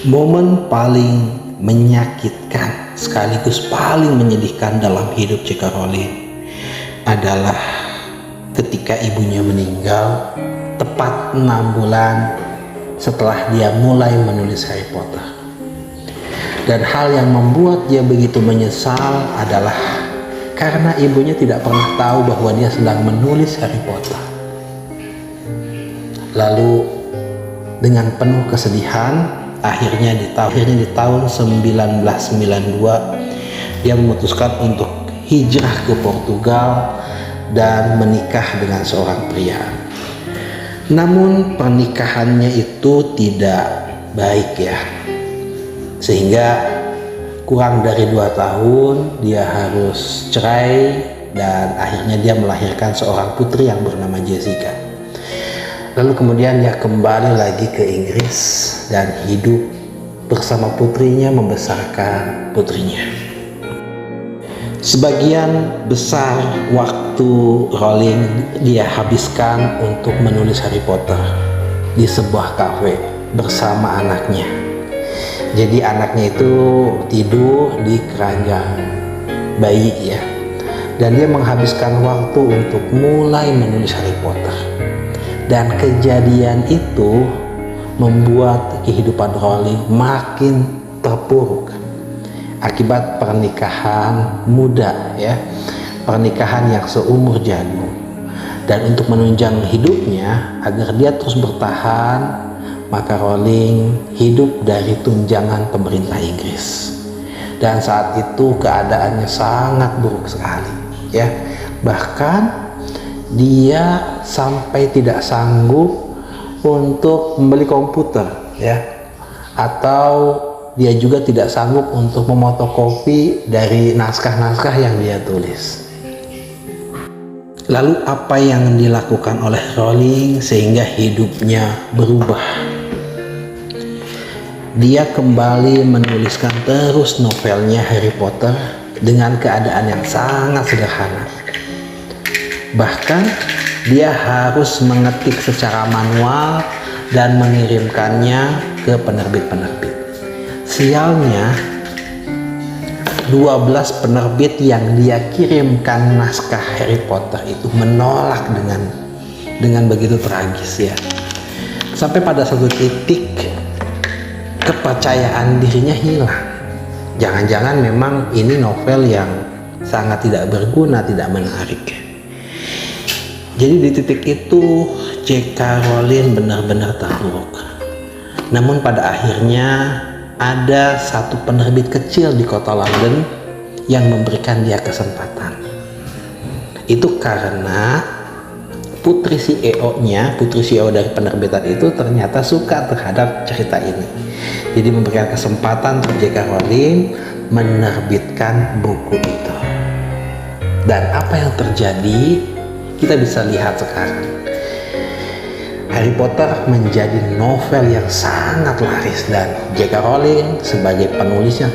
Momen paling menyakitkan sekaligus paling menyedihkan dalam hidup J.K. Rowling adalah ketika ibunya meninggal tepat 6 bulan setelah dia mulai menulis Harry Potter. Dan hal yang membuat dia begitu menyesal adalah karena ibunya tidak pernah tahu bahwa dia sedang menulis Harry Potter. Lalu dengan penuh kesedihan, akhirnya di tahun 1992 dia memutuskan untuk hijrah ke Portugal dan menikah dengan seorang pria. Namun pernikahannya itu tidak baik ya, sehingga kurang dari 2 tahun dia harus cerai dan akhirnya dia melahirkan seorang putri yang bernama Jessica. Lalu kemudian dia kembali lagi ke Inggris dan hidup bersama putrinya, membesarkan putrinya. Sebagian besar waktu Rowling dia habiskan untuk menulis Harry Potter di sebuah kafe bersama anaknya. Jadi anaknya itu tidur di keranjang bayi ya, dan dia menghabiskan waktu untuk mulai menulis Harry Potter. Dan kejadian itu membuat kehidupan Rowling makin terpuruk akibat pernikahan muda ya, pernikahan yang seumur jagung. Dan untuk menunjang hidupnya agar dia terus bertahan, maka Rowling hidup dari tunjangan pemerintah Inggris. Dan saat itu keadaannya sangat buruk sekali ya, bahkan dia sampai tidak sanggup untuk membeli komputer ya, atau dia juga tidak sanggup untuk memotokopi dari naskah-naskah yang dia tulis. Lalu apa yang dilakukan oleh Rowling sehingga hidupnya berubah? Dia kembali menuliskan terus novelnya Harry Potter dengan keadaan yang sangat sederhana. Bahkan dia harus mengetik secara manual dan mengirimkannya ke penerbit-penerbit. Sialnya 12 penerbit yang dia kirimkan naskah Harry Potter itu menolak dengan begitu tragis ya. Sampai pada satu titik kepercayaan dirinya hilang. Jangan-jangan memang ini novel yang sangat tidak berguna, tidak menarik. Jadi di titik itu J.K. Rowling benar-benar terpuruk. Namun pada akhirnya ada satu penerbit kecil di kota London yang memberikan dia kesempatan. Itu karena putri CEO-nya, putri CEO dari penerbitan itu ternyata suka terhadap cerita ini. Jadi memberikan kesempatan untuk J.K. Rowling menerbitkan buku itu. Dan apa yang terjadi kita bisa lihat sekarang. Harry Potter menjadi novel yang sangat laris dan J.K. Rowling sebagai penulisnya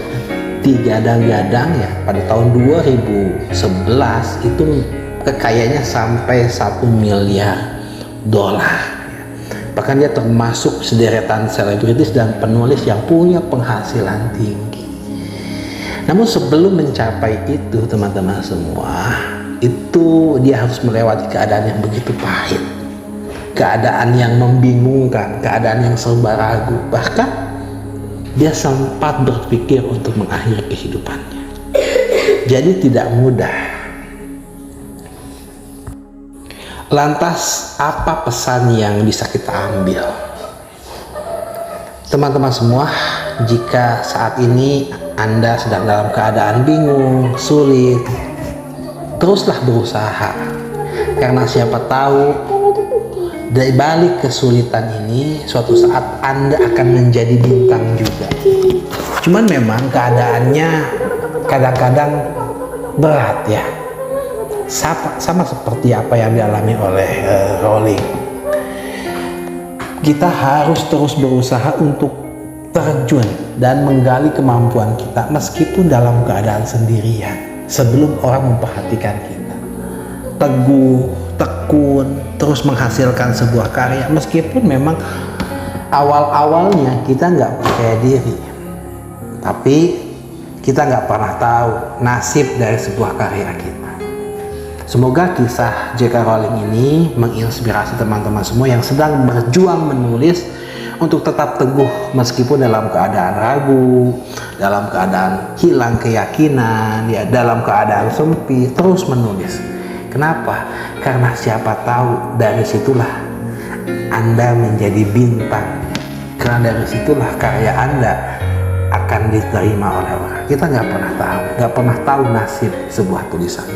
digadang-gadang ya, pada tahun 2011 itu kekayaannya sampai $1 miliar. Bahkan dia termasuk sederetan selebritis dan penulis yang punya penghasilan tinggi. Namun sebelum mencapai itu teman-teman semua, itu dia harus melewati keadaan yang begitu pahit, keadaan yang membingungkan, keadaan yang serba ragu. Bahkan dia sempat berpikir untuk mengakhiri kehidupannya. Jadi tidak mudah. Lantas apa pesan yang bisa kita ambil? Teman-teman semua, jika saat ini Anda sedang dalam keadaan bingung, sulit, teruslah berusaha, karena siapa tahu dari balik kesulitan ini suatu saat Anda akan menjadi bintang juga. Cuman memang keadaannya kadang-kadang berat ya, sama seperti apa yang dialami oleh Rowling. Kita harus terus berusaha untuk terjun dan menggali kemampuan kita meskipun dalam keadaan sendirian, sebelum orang memperhatikan kita. Teguh, tekun, terus menghasilkan sebuah karya meskipun memang Awal-awalnya kita nggak percaya diri, tapi kita nggak pernah tahu nasib dari sebuah karya kita. Semoga kisah J.K. Rowling ini menginspirasi teman-teman semua yang sedang berjuang menulis untuk tetap teguh meskipun dalam keadaan ragu, dalam keadaan hilang keyakinan, ya, dalam keadaan sempit, terus menulis. Kenapa? Karena siapa tahu dari situlah Anda menjadi bintang. Karena dari situlah karya Anda akan diterima oleh orang. Kita nggak pernah tahu nasib sebuah tulisan.